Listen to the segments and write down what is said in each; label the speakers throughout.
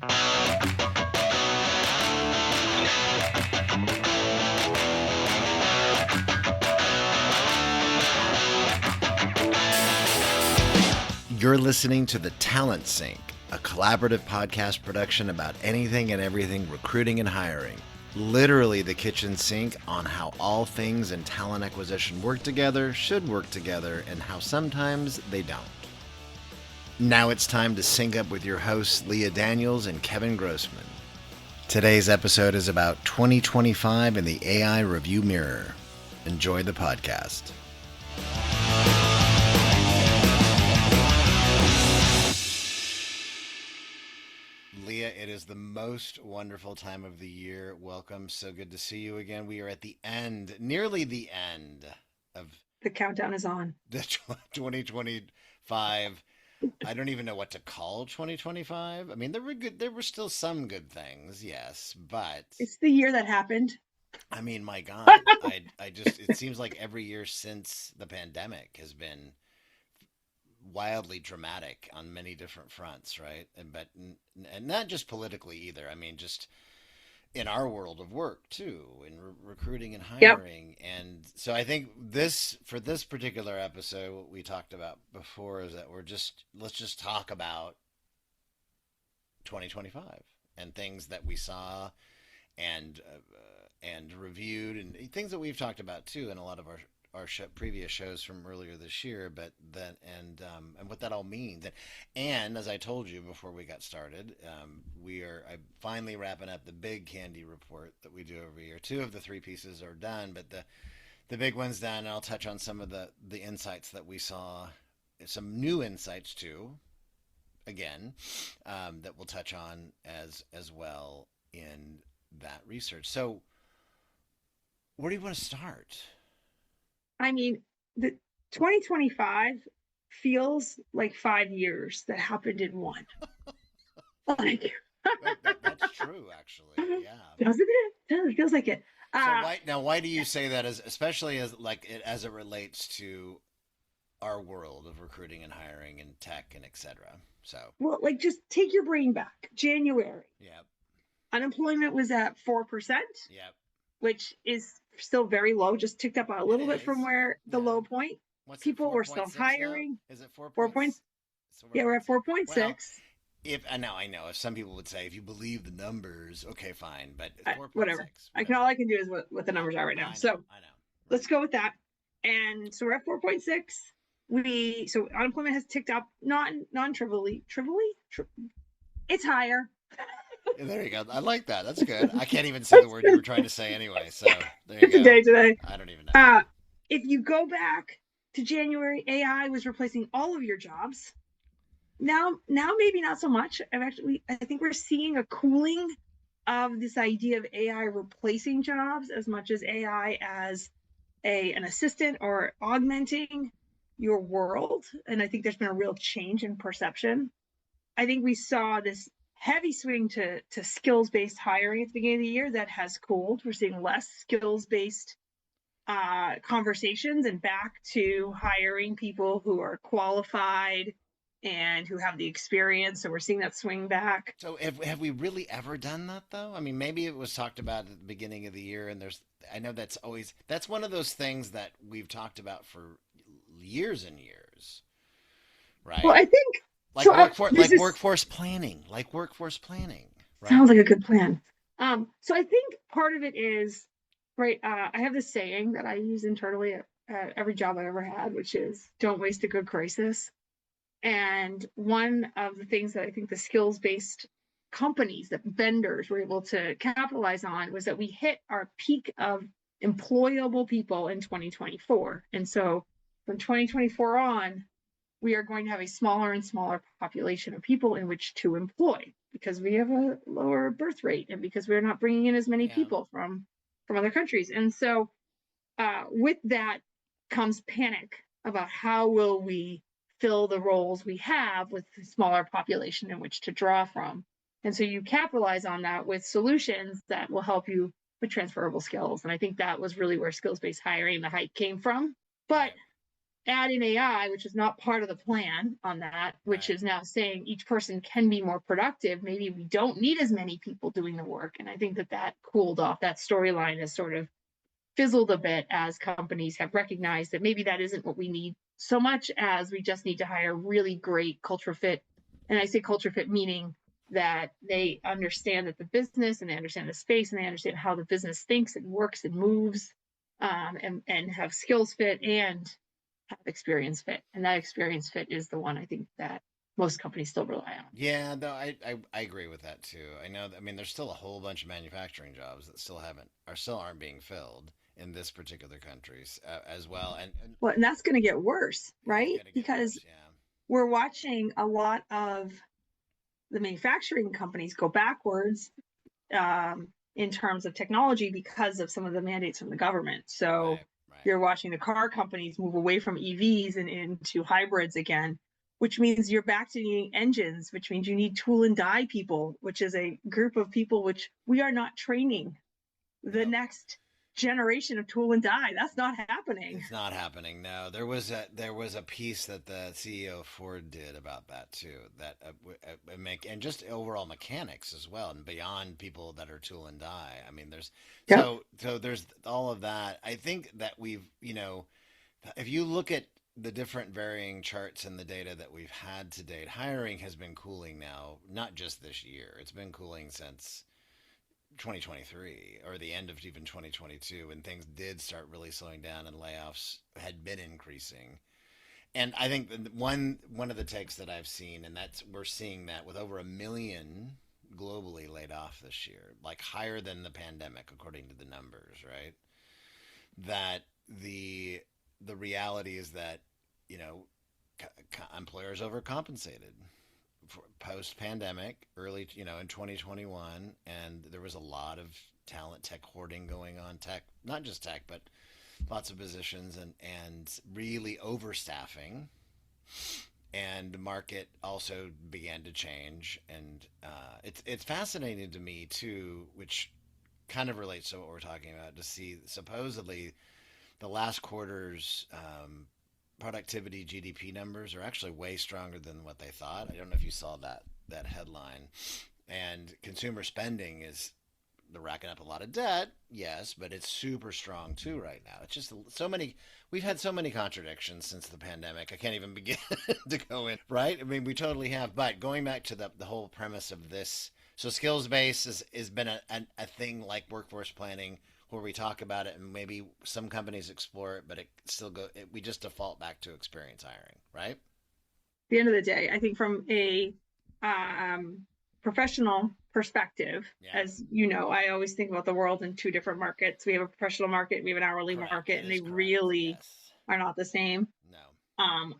Speaker 1: You're listening to The Talent Sync, a collaborative podcast production about anything and everything recruiting and hiring. Literally the kitchen sink on how all things in talent acquisition work together, should work together, and how sometimes they don't. Now it's time to sync up with your hosts, Leah Daniels and Kevin Grossman. Today's episode is about 2025 in the AI Review Mirror. Enjoy the podcast. Leah, it is the most wonderful time of the year. Welcome. So good to see you again. We are at the end, nearly the end of
Speaker 2: the countdown is on.
Speaker 1: The 2025. I don't even know what to call 2025. I mean, there were good. There were still some good things, yes, but
Speaker 2: it's the year that happened.
Speaker 1: I mean, my God, I just, it seems like every year since the pandemic has been wildly dramatic on many different fronts, right? And not just politically either. I mean, just in our world of work too, in recruiting and hiring. Yep. And so I think for this particular episode, what we talked about before is that let's just talk about 2025 and things that we saw and reviewed and things that we've talked about too in a lot of our previous shows from earlier this year, but then and what that all means. And as I told you before we got started, I'm finally wrapping up the big candy report that we do every year. 2 of the 3 pieces are done, but the big one's done. And I'll touch on some of the insights that we saw, some new insights too, again, that we'll touch on as well in that research. So where do you want to start?
Speaker 2: I mean, the 2025 feels like 5 years that happened in one.
Speaker 1: Like, that's true, actually. Yeah.
Speaker 2: Doesn't it? It feels like it.
Speaker 1: So why do you say that, especially as it relates to our world of recruiting and hiring and tech and et cetera? So,
Speaker 2: well, like, just take your brain back. January.
Speaker 1: Yep.
Speaker 2: Unemployment was at 4%.
Speaker 1: Yep.
Speaker 2: Which is still very low, just ticked up a little bit from where the low point. People were still hiring.
Speaker 1: Now? Is it 4
Speaker 2: points? So we're at 4.6. Well,
Speaker 1: I know if some people would say if you believe the numbers, okay, fine, but 4.6.
Speaker 2: Whatever. All I can do is what the numbers are right now. I know. Let's go with that. And so we're at 4.6. So unemployment has ticked up, non-trivially. It's higher.
Speaker 1: There you go. I like that. That's good. I can't even say the word you were trying to say anyway. So there you go.
Speaker 2: It's a day today.
Speaker 1: I don't even know.
Speaker 2: If you go back to January, AI was replacing all of your jobs. Now maybe not so much. I think we're seeing a cooling of this idea of AI replacing jobs as much as AI as an assistant or augmenting your world. And I think there's been a real change in perception. I think we saw this heavy swing to skills-based hiring at the beginning of the year that has cooled. We're seeing less skills-based conversations and back to hiring people who are qualified and who have the experience. So we're seeing that swing back.
Speaker 1: So have we really ever done that though? I mean, maybe it was talked about at the beginning of the year, and I know that's one of those things that we've talked about for years and years, right?
Speaker 2: Well, I think
Speaker 1: workforce planning, right?
Speaker 2: Sounds like a good plan. So I think part of it is, right, I have this saying that I use internally at every job I've ever had, which is don't waste a good crisis. And one of the things that I think the skills-based companies, that vendors were able to capitalize on, was that we hit our peak of employable people in 2024. And so from 2024 on, we are going to have a smaller and smaller population of people in which to employ because we have a lower birth rate and because we're not bringing in as many people from other countries. And so with that comes panic about how will we fill the roles we have with a smaller population in which to draw from. And so you capitalize on that with solutions that will help you with transferable skills. And I think that was really where skills-based hiring, the hype came from. But add in AI, which is not part of the plan on that, which
Speaker 1: Right.
Speaker 2: is now saying each person can be more productive. Maybe we don't need as many people doing the work. And I think that that cooled off. That storyline has sort of fizzled a bit as companies have recognized that maybe that isn't what we need so much as we just need to hire really great culture fit. And I say culture fit meaning that they understand that the business and they understand the space and they understand how the business thinks and works and moves, and have skills fit and have experience fit. And that experience fit is the one I think that most companies still rely on.
Speaker 1: Yeah, though I agree with that too. I know that, I mean, there's still a whole bunch of manufacturing jobs that still aren't being filled in this particular countries as well, and
Speaker 2: Well, and that's going to get worse,
Speaker 1: it's
Speaker 2: right?
Speaker 1: gonna get
Speaker 2: Because
Speaker 1: worse. Yeah.
Speaker 2: we're watching a lot of the manufacturing companies go backwards, in terms of technology because of some of the mandates from the government. So
Speaker 1: Right. Right.
Speaker 2: you're watching the car companies move away from EVs and into hybrids again, which means you're back to needing engines, which means you need tool and die people, which is a group of people which we are not training the
Speaker 1: No.
Speaker 2: next generation of tool and die. That's not happening.
Speaker 1: It's not happening. No, there was a piece that the CEO of Ford did about that too. That make and just overall mechanics as well, and beyond people that are tool and die. I mean,
Speaker 2: Yep.
Speaker 1: there's all of that. I think that we've if you look at the different varying charts and the data that we've had to date, hiring has been cooling now, not just this year. It's been cooling since 2023 or the end of even 2022 when things did start really slowing down and layoffs had been increasing. And I think one of the takes that I've seen, and that's we're seeing that with over 1 million globally laid off this year, like higher than the pandemic according to the numbers, right? That the reality is that you know employers overcompensated post pandemic, early, in 2021, and there was a lot of talent tech hoarding going on, tech, not just tech, but lots of positions and really overstaffing. And the market also began to change, and it's fascinating to me too, which kind of relates to what we're talking about. To see supposedly the last quarter's productivity GDP numbers are actually way stronger than what they thought. I don't know if you saw that headline. And consumer spending is they're racking up a lot of debt, yes, but it's super strong too right now. It's just so many. We've had so many contradictions since the pandemic. I can't even begin to go in. Right? I mean, we totally have. But going back to the whole premise of this, so skills based has been a thing like workforce planning where we talk about it and maybe some companies explore it, but it still we just default back to experience hiring, right?
Speaker 2: The end of the day, I think from a um, professional perspective,
Speaker 1: Yeah,
Speaker 2: as you know, I always think about the world in two different markets. We have a professional market, we have an hourly
Speaker 1: correct.
Speaker 2: market,
Speaker 1: That
Speaker 2: and
Speaker 1: is
Speaker 2: they
Speaker 1: correct.
Speaker 2: really
Speaker 1: Yes.
Speaker 2: are not the same.
Speaker 1: No.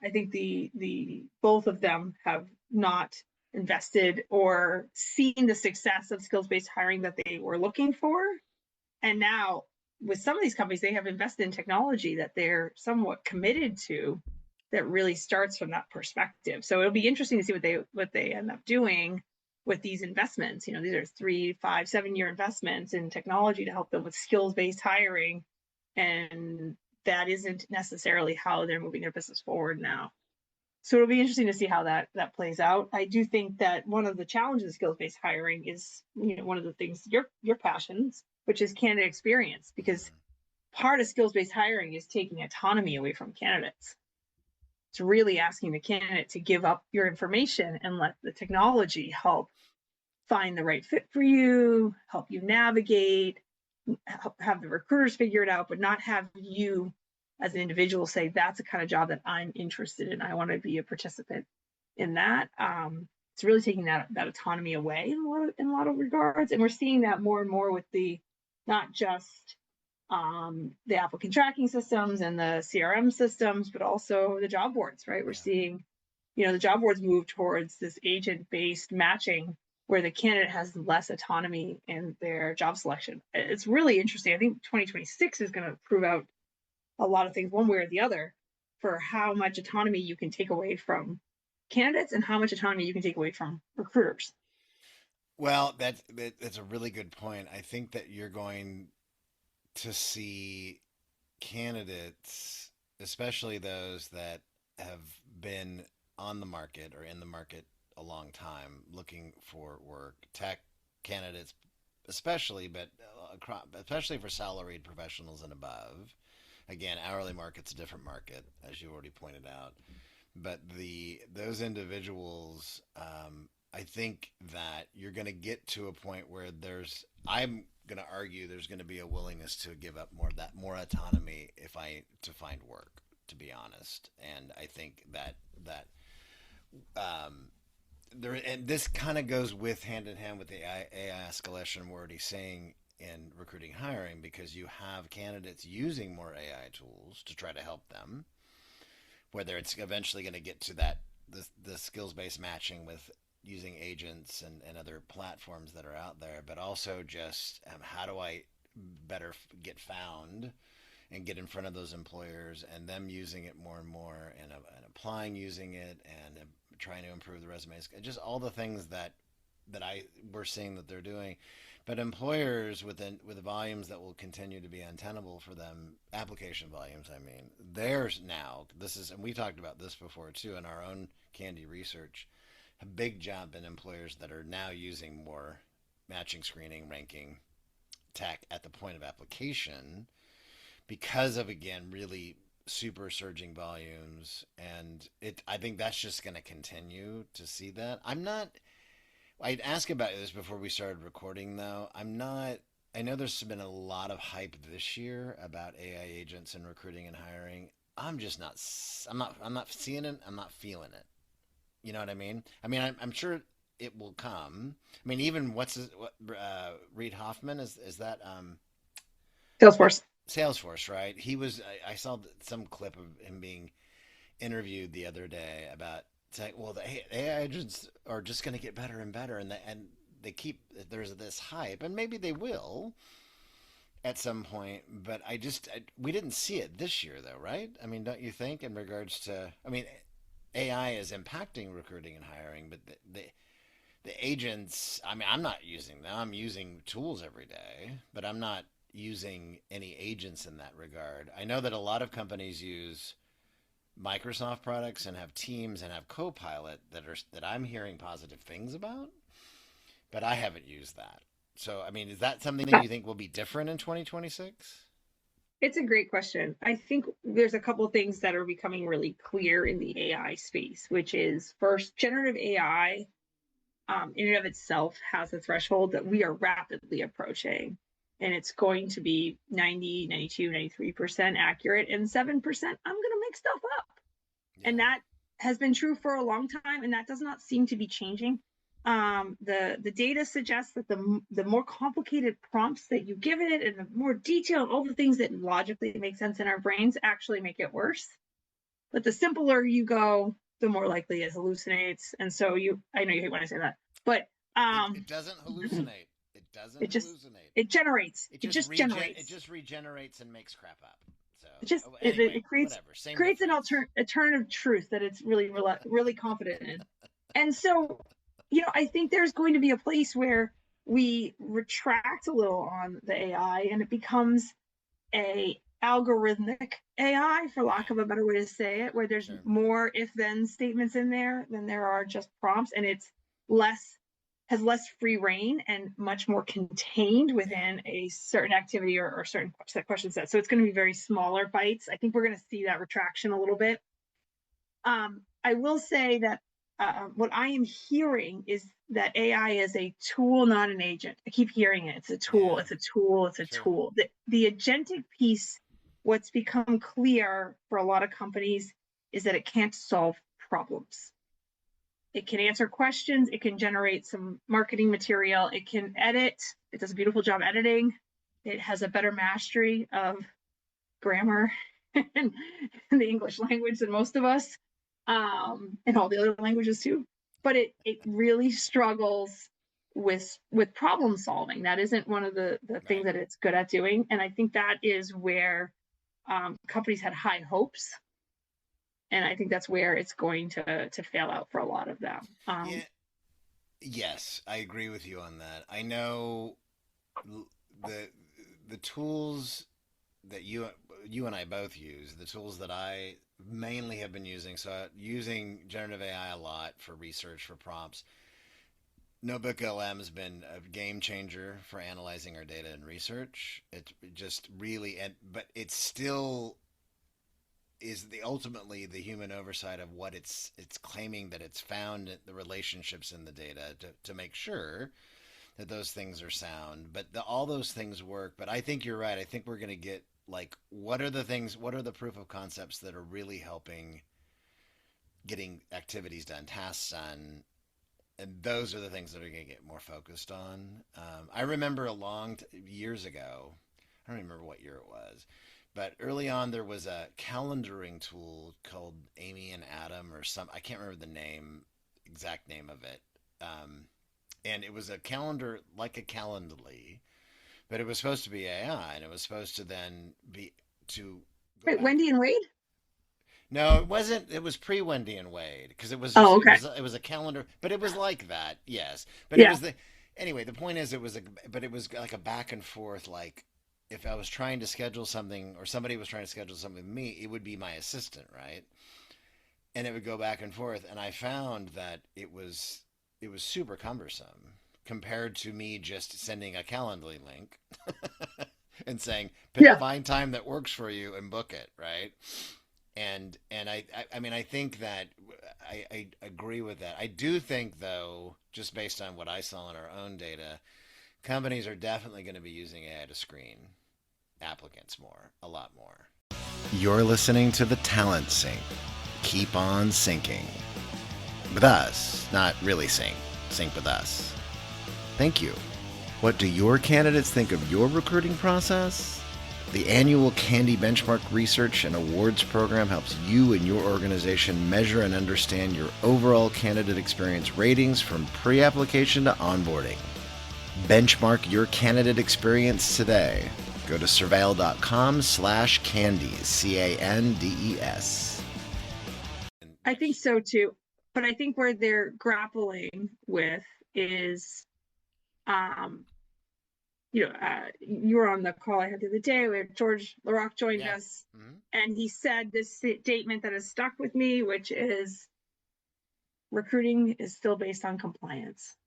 Speaker 2: I think the both of them have not invested or seen the success of skills based hiring that they were looking for. And now with some of these companies, they have invested in technology that they're somewhat committed to that really starts from that perspective. So it'll be interesting to see what they end up doing with these investments. These are 3, 5, 7 year investments in technology to help them with skills based hiring. And that isn't necessarily how they're moving their business forward now. So it'll be interesting to see how that plays out. I do think that one of the challenges of skills based hiring is, one of the things your passions, which is candidate experience, because
Speaker 1: Mm-hmm.
Speaker 2: part of skills based hiring is taking autonomy away from candidates. It's really asking the candidate to give up your information and let the technology help find the right fit for you, help you navigate, have the recruiters figure it out, but not have you as an individual say that's the kind of job that I'm interested in. I want to be a participant in that. It's really taking that autonomy away in a lot of regards, and we're seeing that more and more with the not just the applicant tracking systems and the CRM systems, but also the job boards. Right, we're
Speaker 1: Yeah.
Speaker 2: seeing the job boards move towards this agent based matching where the candidate has less autonomy in their job selection. It's really interesting. I think 2026 is going to prove out a lot of things one way or the other for how much autonomy you can take away from candidates and how much autonomy you can take away from recruiters.
Speaker 1: Well, that's a really good point. I think that you're going to see candidates, especially those that have been on the market or in the market a long time looking for work, tech candidates especially, but especially for salaried professionals and above. Again, hourly market's a different market, as you already pointed out. But those individuals, I think that you're going to get to a point where I'm going to argue there's going to be a willingness to give up more autonomy if I to find work, to be honest. And I think that um, there, and this kind of goes with hand in hand with the AI escalation we're already saying in recruiting hiring, because you have candidates using more AI tools to try to help them, whether it's eventually going to get to the skills based matching with using agents and other platforms that are out there, but also just how do I better get found and get in front of those employers and them using it more and more, and applying using it, and trying to improve the resumes, just all the things that we're seeing that they're doing. But employers with volumes that will continue to be untenable for them, application volumes, I mean, there's now and we talked about this before too in our own Candy research, a big jump in employers that are now using more matching, screening, ranking tech at the point of application, because of, again, really super surging volumes. And I think that's just going to continue to see that. I'd ask about this before we started recording, though. I know there's been a lot of hype this year about AI agents in recruiting and hiring. I'm just not. I'm not seeing it. I'm not feeling it. You know what I mean? I mean, I'm sure it will come. I mean, even Reid Hoffman is that that
Speaker 2: Salesforce.
Speaker 1: Salesforce, right? I saw some clip of him being interviewed the other day about saying, well, the AI agents are just going to get better and better, and they keep there's this hype, and maybe they will at some point, but we didn't see it this year, though, right? I mean, don't you think? In regards to, I mean, AI is impacting recruiting and hiring, but the agents, I mean, I'm not using them. I'm using tools every day, but I'm not using any agents in that regard. I know that a lot of companies use Microsoft products and have Teams and have Copilot that I'm hearing positive things about, but I haven't used that. So, I mean, is that something that you think will be different in 2026?
Speaker 2: It's a great question. I think there's a couple of things that are becoming really clear in the AI space, which is first, generative AI in and of itself has a threshold that we are rapidly approaching. And it's going to be 90, 92, 93% accurate, and 7% I'm going to make stuff up.
Speaker 1: Yeah.
Speaker 2: And that has been true for a long time, and that does not seem to be changing. The data suggests that the more complicated prompts that you give it, and the more detailed, all the things that logically make sense in our brains actually make it worse. But the simpler you go, the more likely it hallucinates. And so I know you hate when I say that, but
Speaker 1: It doesn't hallucinate. It doesn't
Speaker 2: it just
Speaker 1: hallucinate.
Speaker 2: it generates.
Speaker 1: It
Speaker 2: It
Speaker 1: just
Speaker 2: just generates.
Speaker 1: it just regenerates and makes crap up. So
Speaker 2: It just
Speaker 1: anyway,
Speaker 2: it creates
Speaker 1: whatever. Same
Speaker 2: creates an
Speaker 1: difference.
Speaker 2: alternative truth that it's really confident in. And so, I think there's going to be a place where we retract a little on the AI and it becomes a algorithmic AI, for lack
Speaker 1: Right.
Speaker 2: of a better way to say it, where there's
Speaker 1: Sure.
Speaker 2: more if then statements in there than there are just prompts, and it's less has less free reign and much more contained
Speaker 1: Yeah.
Speaker 2: within a certain activity or certain question set. So it's going to be very smaller bites. I think we're going to see that retraction a little bit. I will say that what I am hearing is that AI is a tool, not an agent. I keep hearing it. It's a tool.
Speaker 1: Yeah.
Speaker 2: It's a tool. It's a
Speaker 1: Sure.
Speaker 2: tool. The agentic piece, what's become clear for a lot of companies is that it can't solve problems. It can answer questions. It can generate some marketing material. It can edit. It does a beautiful job editing. It has a better mastery of grammar and the English language than most of us, and all the other languages too. But it really struggles with problem solving. That isn't one of the things
Speaker 1: Right.
Speaker 2: that it's good at doing, and I think that is where companies had high hopes, and I think that's where it's going to fail out for a lot of them.
Speaker 1: Yeah. Yes, I agree with you on that. I know the the tools that you and I both use, the tools that I mainly have been using. So using generative AI a lot for research for prompts. Notebook LM has been a game changer for analyzing our data and research. It just really, but it still is the ultimately the human oversight of what it's claiming that it's found the relationships in the data to make sure that those things are sound. But all those things work. But I think you're right. I think we're going to get like what are the things? What are the proof of concepts that are really helping getting activities done, tasks done, and those are the things that are going to get more focused on. I remember years ago, I don't remember what year it was, but early on there was a calendaring tool called Amy and Adam or some, I can't remember the exact name of it. And it was a calendar like a Calendly, but it was supposed to be AI, and it was supposed to then be to go
Speaker 2: Wait,
Speaker 1: back.
Speaker 2: Wendy and Wade?
Speaker 1: No, it wasn't. It was pre Wendy and Wade because it was
Speaker 2: Oh,
Speaker 1: just
Speaker 2: okay.
Speaker 1: it was a calendar, but it was like that. Yes, but it
Speaker 2: Yeah.
Speaker 1: was the anyway. The point is, but it was like a back and forth. Like if I was trying to schedule something or somebody was trying to schedule something with me, it would be my assistant, right? And it would go back and forth. And I found that it was super cumbersome compared to me just sending a Calendly link and saying
Speaker 2: Yeah.
Speaker 1: find time that works for you and book it, right? And I mean I think that I agree with that. I do think though, just based on what I saw in our own data, companies are definitely going to be using AI to screen applicants a lot more. You're listening to the Talent Sync. Keep on sinking with us, not really sync with us. Thank you. What do your candidates think of your recruiting process? The annual Candy Benchmark Research and Awards program helps you and your organization measure and understand your overall candidate experience ratings from pre-application to onboarding. Benchmark your candidate experience today. Go to surveil.com/candies, CANDES.
Speaker 2: I think so too. But I think where they're grappling with is, you were on the call I had the other day where George LaRock joined us, and he said this statement that has stuck with me, which is recruiting is still based on compliance.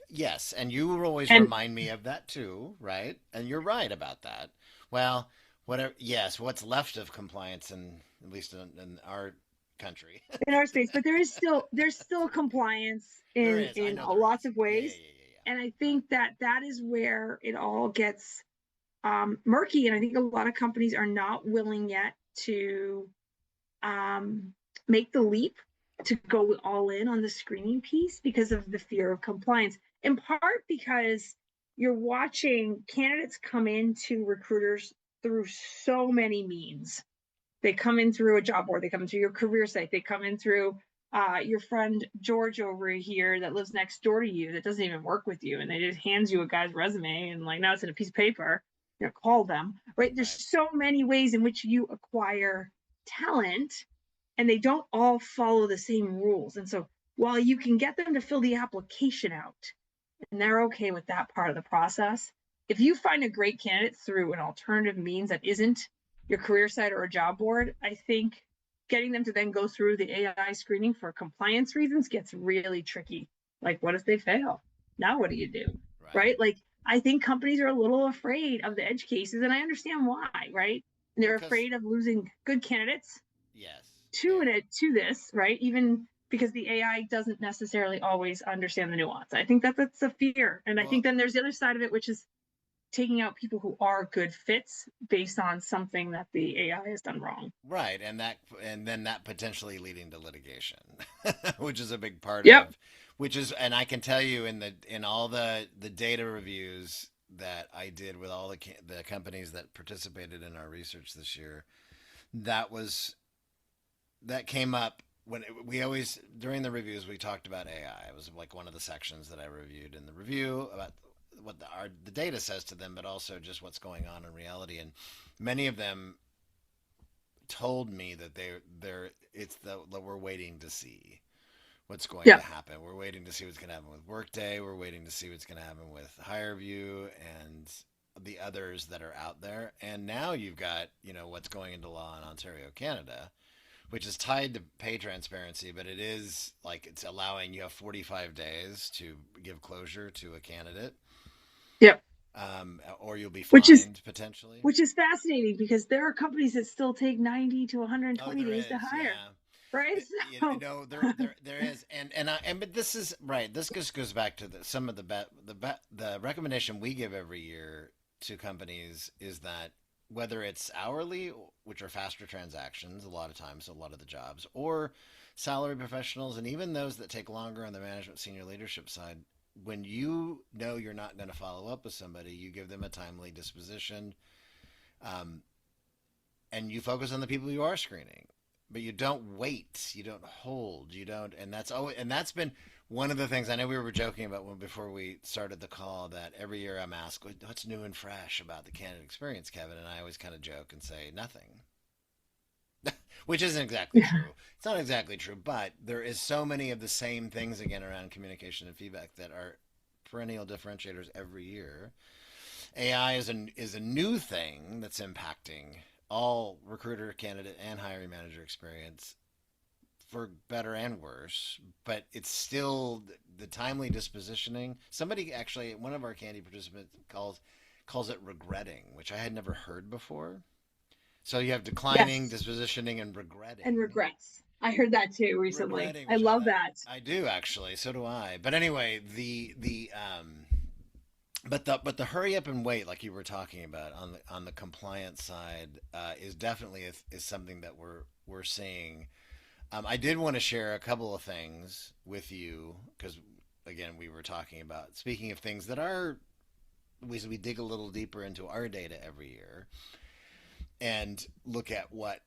Speaker 1: Yes, and you will always remind me of that too, right? And you're right about that. Well, whatever. Yes, what's left of compliance, at least in our country,
Speaker 2: in our space, but there's still compliance in lots of ways, and I think that is where it all gets murky, and I think a lot of companies are not willing yet to make the leap to go all in on the screening piece because of the fear of compliance, in part because you're watching candidates come into recruiters through so many means. They come in through a job board, they come into your career site, they come in through your friend George over here that lives next door to you that doesn't even work with you, and they just hands you a guy's resume and like, now it's in a piece of paper, call them, right? There's so many ways in which you acquire talent, and they don't all follow the same rules. And so while you can get them to fill the application out and they're okay with that part of the process, if you find a great candidate through an alternative means that isn't your career site or a job board, I think getting them to then go through the AI screening for compliance reasons gets really tricky. Like, what if they fail? Now what do you do? Right? Like, I think companies are a little afraid of the edge cases, and I understand why, right? And they're afraid of losing good candidates to this, right? Even because the AI doesn't necessarily always understand the nuance. I think that's a fear. And I think then there's the other side of it, which is taking out people who are good fits based on something that the AI has done wrong.
Speaker 1: Right, and then that potentially leading to litigation, which is a big part of, and I can tell you in all the data reviews that I did with all the companies that participated in our research this year, that came up when we always during the reviews we talked about AI. It was like one of the sections that I reviewed in the review about what the data says to them, but also just what's going on in reality. And many of them told me that we're waiting to see what's going to happen. We're waiting to see what's going to happen with Workday. We're waiting to see what's going to happen with HireVue, and the others that are out there. And now you've got, what's going into law in Ontario, Canada, which is tied to pay transparency, but it is like it's allowing you have 45 days to give closure to a candidate,
Speaker 2: Yep.
Speaker 1: or you'll be
Speaker 2: Which is
Speaker 1: fined potentially.
Speaker 2: which is fascinating because there are companies that still take 90 to
Speaker 1: Oh,
Speaker 2: 120
Speaker 1: there
Speaker 2: days to
Speaker 1: is,
Speaker 2: hire,
Speaker 1: yeah.
Speaker 2: right? So
Speaker 1: There is, but this is right. This just goes back to some of the recommendation we give every year to companies is that whether it's hourly, which are faster transactions, a lot of times, a lot of the jobs, or salary professionals, and even those that take longer on the management senior leadership side, when you know you're not going to follow up with somebody, you give them a timely disposition. Um, and you focus on the people you are screening, but you don't wait, you don't hold, you don't, and that's been one of the things. I know we were joking about when before we started the call that every year I'm asked what's new and fresh about the candidate experience, Kevin, and I always kind of joke and say nothing, which isn't exactly
Speaker 2: yeah.
Speaker 1: true. It's not exactly true, but there is so many of the same things again around communication and feedback that are perennial differentiators every year. AI is a new thing that's impacting all recruiter, candidate, and hiring manager experience for better and worse. But it's still the timely dispositioning. Somebody actually, one of our candy participants calls it regretting, which I had never heard before. So you have declining,
Speaker 2: Yes.
Speaker 1: dispositioning, and
Speaker 2: And
Speaker 1: regretting.
Speaker 2: regrets. I heard that too recently.
Speaker 1: Regretting,
Speaker 2: I
Speaker 1: which
Speaker 2: love that.
Speaker 1: I do actually. So do I. But anyway, but the hurry up and wait, like you were talking about on the compliance side, is definitely is something that we're seeing. I did want to share a couple of things with you because again we were talking about speaking of things that are we dig a little deeper into our data every year and look at what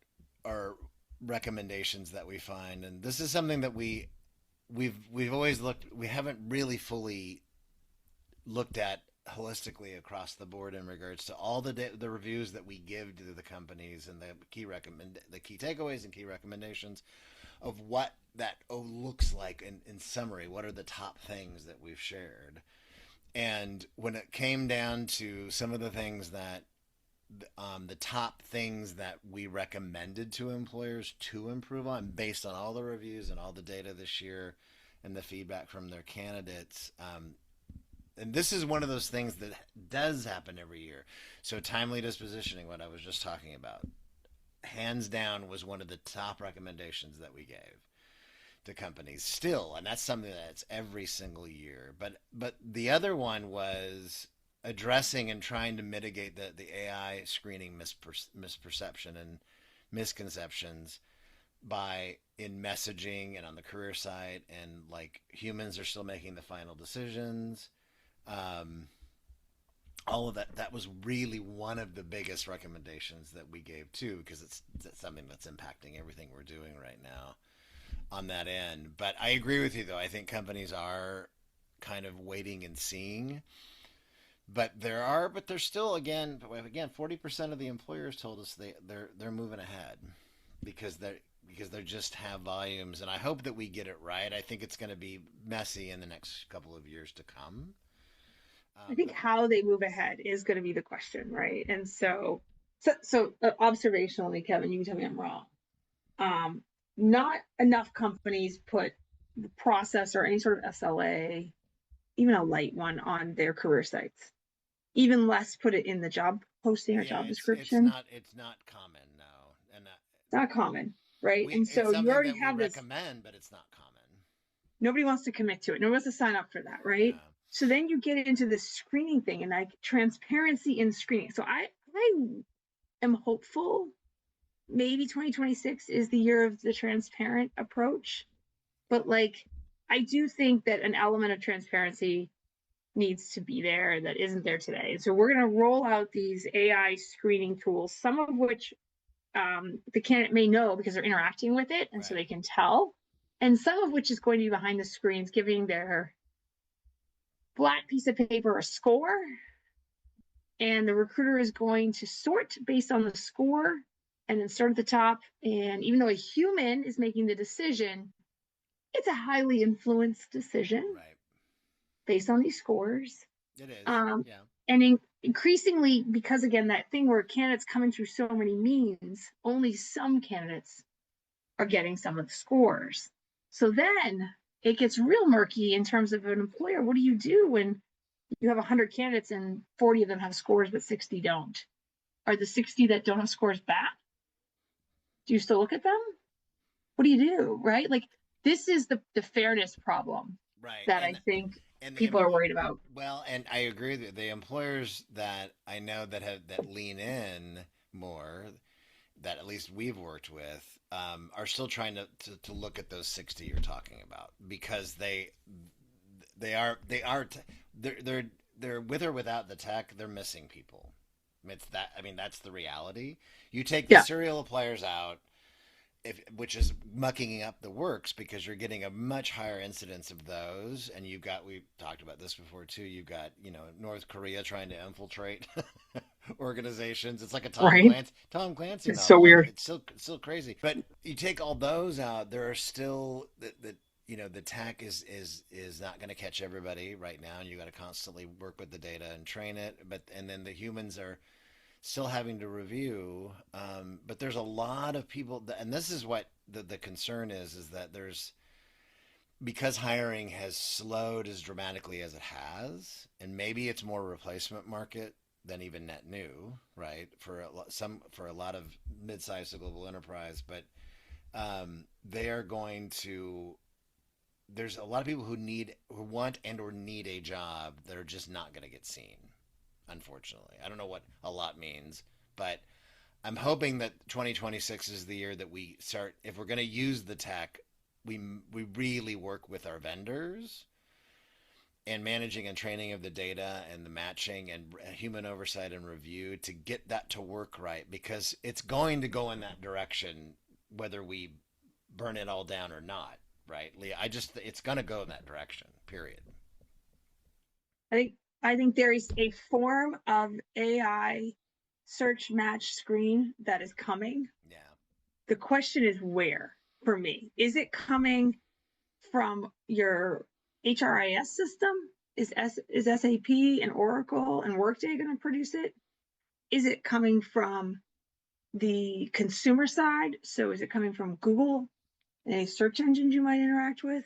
Speaker 1: are recommendations that we find, and this is something that we've always looked, we haven't really fully looked at holistically across the board in regards to all the reviews that we give to the companies and the key takeaways and key recommendations of what that looks like in summary. What are the top things that we've shared? And when it came down to some of the things that the top things that we recommended to employers to improve on based on all the reviews and all the data this year and the feedback from their candidates, and this is one of those things that does happen every year. So timely dispositioning, what I was just talking about, hands down was one of the top recommendations that we gave to companies still, and that's something that's every single year. But the other one was addressing and trying to mitigate the AI screening misperception and misconceptions by in messaging and on the career side, and like humans are still making the final decisions. um, all of that was really one of the biggest recommendations that we gave too, because it's something that's impacting everything we're doing right now on that end. But I agree with you though. I think companies are kind of waiting and seeing, but there's still again 40% of the employers told us they're moving ahead because they just have volumes, and I hope that we get it right. I think it's going to be messy in the next couple of years to come.
Speaker 2: I think
Speaker 1: But
Speaker 2: how they move ahead is going to be the question, right? And so observationally, Kevin, you can tell me I'm wrong. Um, Not enough companies put the process or any sort of SLA, even a light one, on their career sites. Even less put it in the job posting or
Speaker 1: yeah,
Speaker 2: job
Speaker 1: it's
Speaker 2: description.
Speaker 1: not common now, and
Speaker 2: It's not common, right?
Speaker 1: we
Speaker 2: And
Speaker 1: it's
Speaker 2: so you
Speaker 1: something
Speaker 2: already
Speaker 1: that we
Speaker 2: have this.
Speaker 1: recommend, but it's not common.
Speaker 2: Nobody wants to commit to it. Nobody wants to sign up for that, right?
Speaker 1: Yeah,
Speaker 2: So then you get into this screening thing and like transparency in screening. So I am hopeful maybe 2026 is the year of the transparent approach, but like I do think that an element of transparency needs to be there that isn't there today. And so we're going to roll out these AI screening tools, some of which the candidate may know because they're interacting with it, and so
Speaker 1: right.
Speaker 2: they can tell, and some of which is going to be behind the screens, giving their flat piece of paper a score, and the recruiter is going to sort based on the score and then start at the top. And even though a human is making the decision, it's a highly influenced decision
Speaker 1: Right.
Speaker 2: based on these scores.
Speaker 1: It is.
Speaker 2: Um,
Speaker 1: Yeah.
Speaker 2: And increasingly, because again, that thing where candidates coming through so many means, only some candidates are getting some of the scores. So then it gets real murky in terms of an employer. What do you do when you have 100 candidates and 40 of them have scores, but 60 don't? Are the 60 that don't have scores bad? Do you still look at them? What do you do? Right? Like, this is the fairness problem
Speaker 1: Right.
Speaker 2: that I think
Speaker 1: And the
Speaker 2: people are worried about.
Speaker 1: well, and I agree that the employers that I know that lean in more, that at least we've worked with, are still trying to look at those 60 you're talking about, because they are they're with or without the tech, they're missing people. It's that, I mean, that's the reality. You take the
Speaker 2: Yeah.
Speaker 1: serial players out, which is mucking up the works, because you're getting a much higher incidence of those. And we've talked about this before too. You've got, North Korea trying to infiltrate organizations. It's like a
Speaker 2: Right.
Speaker 1: Tom Clancy
Speaker 2: It's so
Speaker 1: novel.
Speaker 2: weird.
Speaker 1: It's still crazy. But you take all those out, there are still the tech is not going to catch everybody right now, and you got to constantly work with the data and train it. And then the humans are still having to review. But there's a lot of people, and this is what the concern is that because hiring has slowed as dramatically as it has, and maybe it's more replacement market than even net new, right? For a lot of mid-sized to global enterprise, but they are going to. There's a lot of people who want and or need a job that are just not going to get seen, unfortunately. I don't know what a lot means, but I'm hoping that 2026 is the year that we start. If we're going to use the tech, we really work with our vendors and managing and training of the data and the matching and human oversight and review to get that to work right, because it's going to go in that direction whether we burn it all down or not, right, Leah? It's going to go in that direction, period.
Speaker 2: I think I think there is a form of AI search match screen that is coming.
Speaker 1: Yeah.
Speaker 2: The question is where, for me. Is it coming from your HRIS system? Is SAP and Oracle and Workday going to produce it? Is it coming from the consumer side? So is it coming from Google, any search engines you might interact with?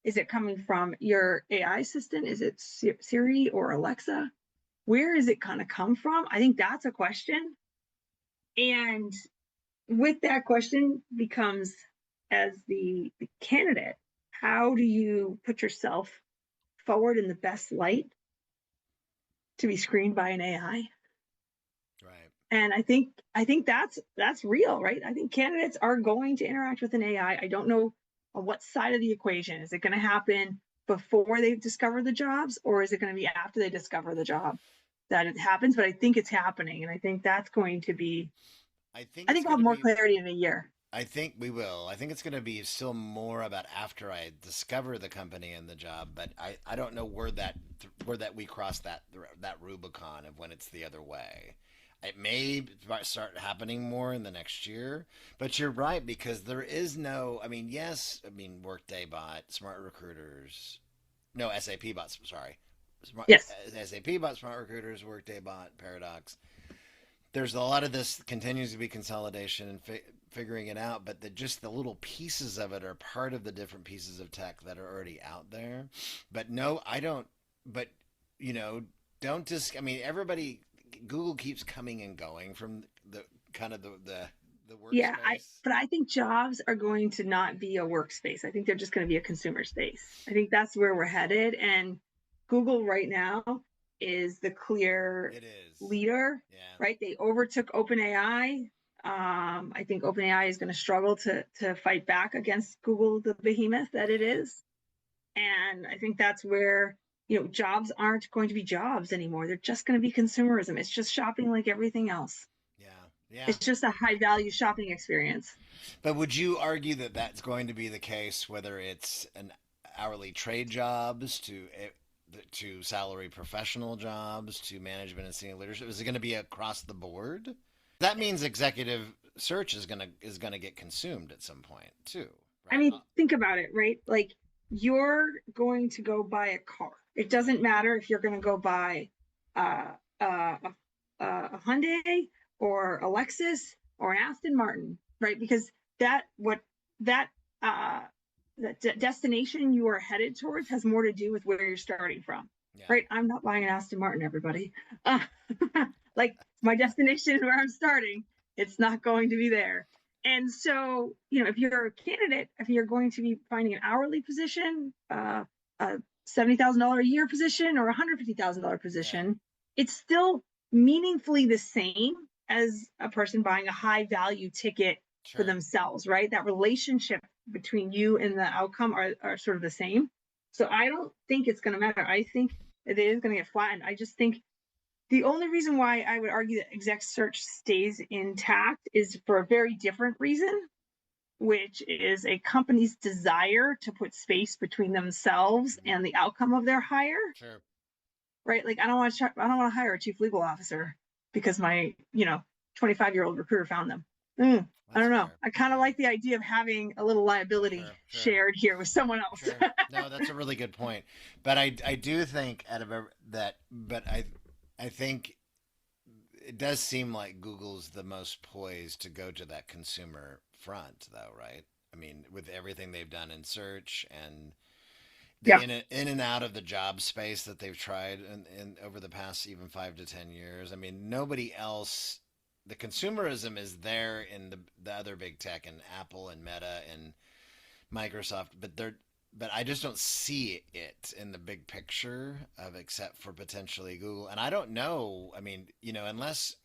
Speaker 2: Is it coming from your AI assistant? Is it Siri or Alexa? Where is it going to come from? I think that's a question. And with that question becomes, as the candidate, how do you put yourself forward in the best light to be screened by an AI?
Speaker 1: Right.
Speaker 2: And I think that's real, right? I think candidates are going to interact with an AI. I don't know on what side of the equation. Is it going to happen before they discover the jobs, or is it going to be after they discover the job that it happens? But I think it's happening, and I think that's going to be.
Speaker 1: I think
Speaker 2: I
Speaker 1: it's
Speaker 2: think I'll
Speaker 1: going
Speaker 2: have
Speaker 1: to
Speaker 2: more
Speaker 1: be
Speaker 2: clarity in a year.
Speaker 1: I think we will. I think it's going to be still more about after I discover the company and the job, but I don't know where that we cross that Rubicon of when it's the other way. It may start happening more in the next year, but you're right, because there is no. I mean, yes, I mean Workday bot, Smart Recruiters, no SAP bots. Sorry, Smart,
Speaker 2: Yes.
Speaker 1: SAP bot, Smart Recruiters, Workday bot, Paradox. There's a lot of this continues to be consolidation and figuring it out, but just the little pieces of it are part of the different pieces of tech that are already out there. But no, I don't. But you know, don't just. I mean, everybody. Google keeps coming and going from the kind of the
Speaker 2: Yeah,
Speaker 1: workspace.
Speaker 2: but I think jobs are going to not be a workspace. I think they're just going to be a consumer space. I think that's where we're headed. And Google right now is the clear
Speaker 1: It is.
Speaker 2: leader,
Speaker 1: Yeah.
Speaker 2: right? They overtook OpenAI. I think OpenAI is going to struggle to fight back against Google, the behemoth that it
Speaker 1: Yeah.
Speaker 2: is. And I think that's where, jobs aren't going to be jobs anymore. They're just going to be consumerism. It's just shopping like everything else.
Speaker 1: Yeah. Yeah.
Speaker 2: It's just a high value shopping experience.
Speaker 1: But would you argue that that's going to be the case, whether it's an hourly trade jobs to salary professional jobs to management and senior leadership? Is it going to be across the board? That means executive search is gonna get consumed at some point too,
Speaker 2: I
Speaker 1: right?
Speaker 2: mean, think about it, right? Like, you're going to go buy a car. It doesn't
Speaker 1: Right.
Speaker 2: matter if you're going to go buy uh, uh, a Hyundai or a Lexus or an Aston Martin, right? Because that what that uh, that destination you are headed towards has more to do with where you're starting from,
Speaker 1: Yeah.
Speaker 2: right? I'm not buying an Aston Martin, everybody. Uh, like my destination is where I'm starting. It's not going to be there. And so, if you're a candidate, if you're going to be finding an hourly position, a $70,000 a year position, or $150,000
Speaker 1: Yeah.
Speaker 2: position, it's still meaningfully the same as a person buying a high value ticket for
Speaker 1: Sure.
Speaker 2: themselves, right? That relationship between you and the outcome are sort of the same. So I don't think it's going to matter. I think it is going to get flattened. I just think the only reason why I would argue that exec search stays intact is for a very different reason, which is a company's desire to put space between themselves
Speaker 1: Mm.
Speaker 2: and the outcome of their hire,
Speaker 1: Sure.
Speaker 2: right? Like I don't want to hire a chief legal officer because my 25-year-old recruiter found them. I
Speaker 1: That's
Speaker 2: don't know.
Speaker 1: fair.
Speaker 2: I kind of
Speaker 1: Yeah.
Speaker 2: like the idea of having a little liability
Speaker 1: Sure. Sure.
Speaker 2: shared here with someone else.
Speaker 1: Sure. No, that's a really good point. But I do think out of that, but I think it does seem like Google's the most poised to go to that consumer front, though, right? I mean, with everything they've done in search and the
Speaker 2: Yeah.
Speaker 1: in and out of the job space that they've tried in over the past even 5 to 10 years. I mean, nobody else. The consumerism is there in the other big tech and Apple and Meta and Microsoft, but I just don't see it in the big picture of except for potentially Google. And I don't know. I mean, unless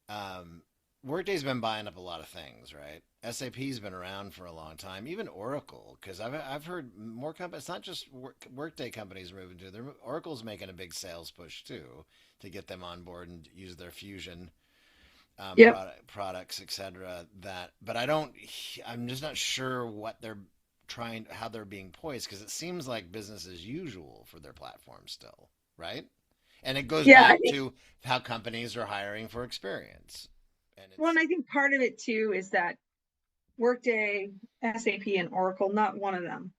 Speaker 1: um, Workday's been buying up a lot of things, right? SAP's been around for a long time, even Oracle, because I've heard more companies. It's not just Workday companies moving to. Oracle's making a big sales push too to get them on board and use their Fusion
Speaker 2: Yep.
Speaker 1: products, etc. But I don't. I'm just not sure what they're how they're being poised because it seems like business as usual for their platform still, right? And it goes
Speaker 2: Yeah. I
Speaker 1: back
Speaker 2: think,
Speaker 1: to how companies are hiring for experience, and
Speaker 2: well, and
Speaker 1: it's
Speaker 2: I think part of it too is that Workday, SAP, and Oracle, not one of them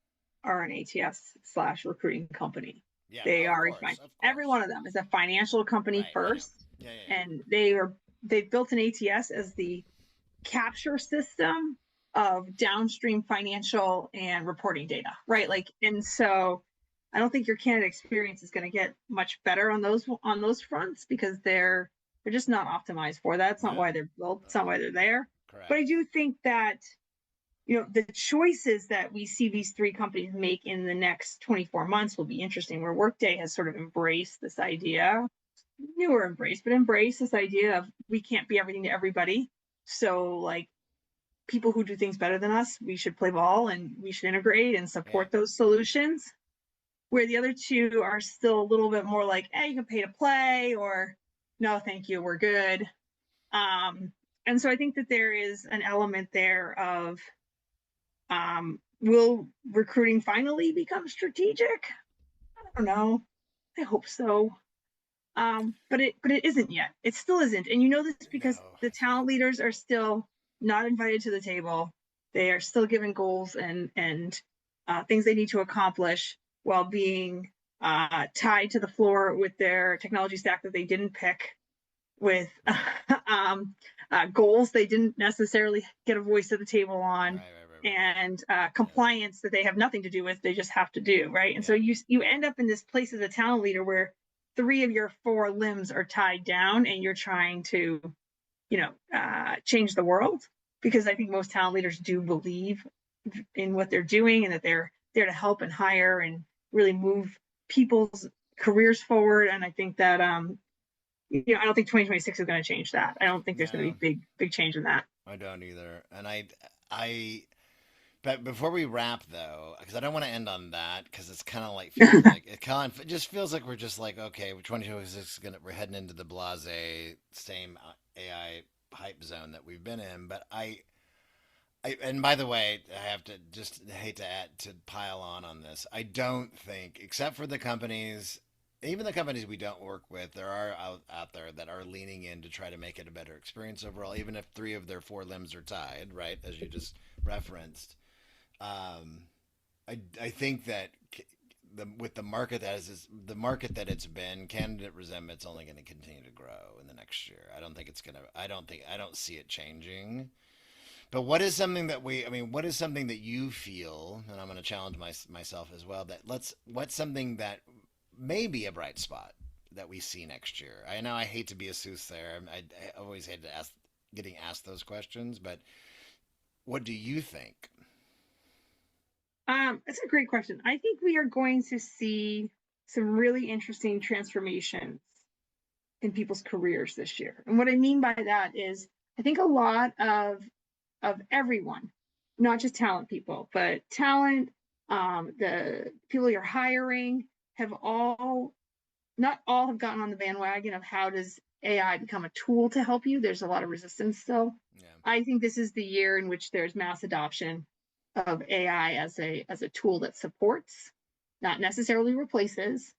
Speaker 2: are an ATS slash recruiting company.
Speaker 1: yeah,
Speaker 2: They
Speaker 1: of
Speaker 2: are a
Speaker 1: course, of
Speaker 2: every
Speaker 1: course,
Speaker 2: one of them is a financial company
Speaker 1: right? I know,
Speaker 2: first,
Speaker 1: yeah, yeah,
Speaker 2: and they've built an ATS as the capture system of downstream financial and reporting data,
Speaker 1: yeah,
Speaker 2: right?
Speaker 1: sure,
Speaker 2: Like, and so I don't think your candidate experience is going to get much better on those fronts because they're just not optimized for that. It's not
Speaker 1: yeah,
Speaker 2: why they're built. It's not why they're there. But I
Speaker 1: correct,
Speaker 2: do think that the choices that we see these three companies make in the next 24 months will be interesting. Where Workday has sort of embraced this idea, newer embrace, but embrace this idea of we can't be everything to everybody. So, like, people who do things better than us, we should play ball and we should integrate and
Speaker 1: yeah,
Speaker 2: support those solutions. Where the other two are still a little bit more like, hey, you can pay to play, or no, thank you, we're good. Um, and so I think that there is an element there of, will recruiting finally become strategic? I don't know. I hope so. But it isn't yet. It still isn't. And you know this because
Speaker 1: no,
Speaker 2: the
Speaker 1: that's right,
Speaker 2: talent leaders are still not invited to the table. They are still given goals and things they need to accomplish while being tied to the floor with their technology stack that they didn't pick, with
Speaker 1: right,
Speaker 2: goals they didn't necessarily get a voice at the table on,
Speaker 1: right, right, right, right, right,
Speaker 2: and
Speaker 1: yeah,
Speaker 2: compliance that they have nothing to do with. They just have to do, right. And so
Speaker 1: yeah,
Speaker 2: you
Speaker 1: yeah,
Speaker 2: end up in this place as a talent leader where three of your four limbs are tied down, and you're trying to change the world, because I think most talent leaders do believe in what they're doing and that they're there to help and hire and really move people's careers forward. And I think that I don't think 2026 is going to change that. I don't think there's going to
Speaker 1: no,
Speaker 2: be big change in that.
Speaker 1: I don't either, and I But before we wrap, though, because I don't want to end on that, because it's kind of like feels like it just feels like we're just like, okay, 2026 is gonna we're heading into the blase same AI hype zone that we've been in. But and by the way, I have to just hate to pile on this. I don't think, except for the companies, even the companies we don't work with, there are out there that are leaning in to try to make it a better experience overall, even if three of their four limbs are tied, right, as you just referenced. um, I think that with the market the market that it's been, candidate resentment's only going to continue to grow in the next year. I don't think it's gonna. I don't see it changing. But what is something that what is something that you feel, and I'm going to challenge myself as well, what's something that may be a bright spot that we see next year? I know I hate to be a soothsayer. I always hate to getting asked those questions, but what do you think?
Speaker 2: That's a great question. I think we are going to see some really interesting transformations in people's careers this year. And what I mean by that is I think a lot of everyone, not just talent people, but talent, the people you're hiring have not all have gotten on the bandwagon of how does AI become a tool to help you. There's a lot of resistance still.
Speaker 1: Yeah.
Speaker 2: I think this is the year in which there's mass adoption of AI as a tool that supports, not necessarily replaces,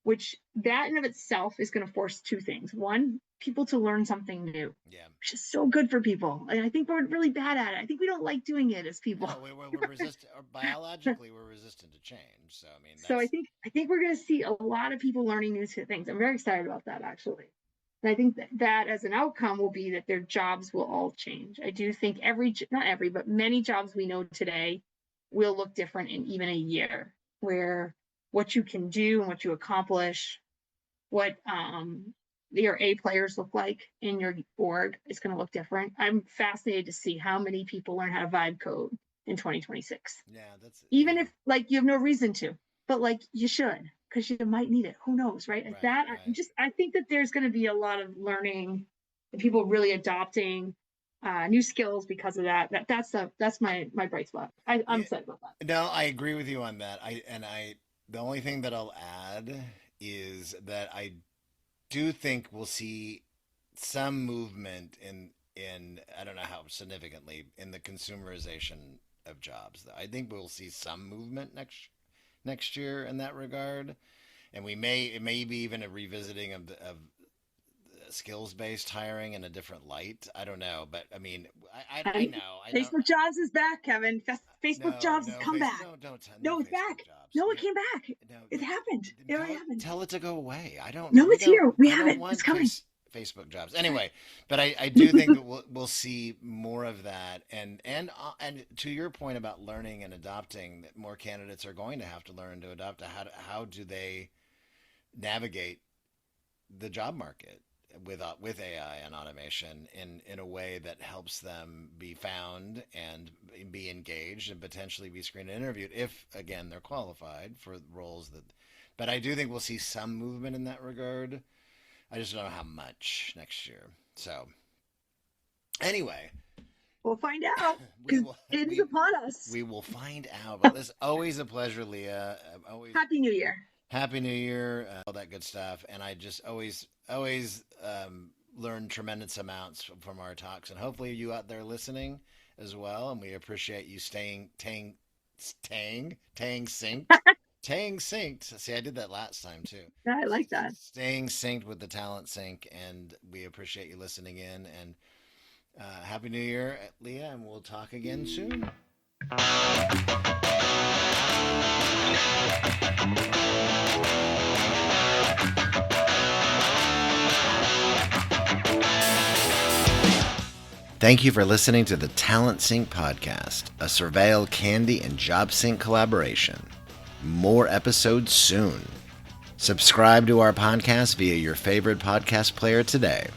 Speaker 2: which that in of itself is going to force two things. One, people to learn something new, which is so good for people. And I think we're really bad at it. I think we don't like doing it as people.
Speaker 1: No, we're resistant. Biologically, we're resistant to change. So I mean,
Speaker 2: so I think we're going to see a lot of people learning new things. I'm very excited about that, actually. And I think that as an outcome will be that their jobs will all change. I do think not every, but many jobs we know today will look different in even a year, where what you can do and what you accomplish, what your A players look like in your org is going to look different. I'm fascinated to see how many people learn how to vibe code in 2026.
Speaker 1: Yeah, that's
Speaker 2: even if like you have no reason to, but like you should, because you might need it. Who knows, right?
Speaker 1: Right,
Speaker 2: that
Speaker 1: right.
Speaker 2: I think that there's going to be a lot of learning and people really adopting new skills because of that. That's my bright spot. I'm excited about that.
Speaker 1: No, I agree with you on that. The only thing that I'll add is that I do think we'll see some movement in I don't know how significantly in the consumerization of jobs. I think we'll see some movement next year in that regard, and it may be even a revisiting of skills based hiring in a different light. I don't know, but I mean, I know.
Speaker 2: Facebook Jobs is back, Kevin. Facebook Jobs has come back. No, it's back.
Speaker 1: Jobs.
Speaker 2: No, it came back. No, it happened. It already happened.
Speaker 1: Tell it to go away. I don't.
Speaker 2: No, it's here. We have it. It's coming.
Speaker 1: Facebook Jobs. Anyway, but I do think that we'll see more of that, and to your point about learning and adopting, that more candidates are going to have to learn to adopt. How do they navigate the job market with AI and automation in a way that helps them be found and be engaged and potentially be screened and interviewed if again they're qualified for roles that. But I do think we'll see some movement in that regard. I just don't know how much next year. So anyway,
Speaker 2: we'll find out because it is upon us.
Speaker 1: We will find out. But it's always a pleasure, Leah.
Speaker 2: Happy New Year.
Speaker 1: Happy New Year, all that good stuff. And I just always learn tremendous amounts from our talks. And hopefully you out there listening as well. And we appreciate you staying synced. Staying synced. See, I did that last time too.
Speaker 2: Yeah, I like that.
Speaker 1: Staying synced with the Talent Sync. And we appreciate you listening in. And Happy New Year, Leah. And we'll talk again soon. Thank you for listening to the Talent Sync podcast, a Surveil, Candy, and Job Sync collaboration. More episodes soon. Subscribe to our podcast via your favorite podcast player today.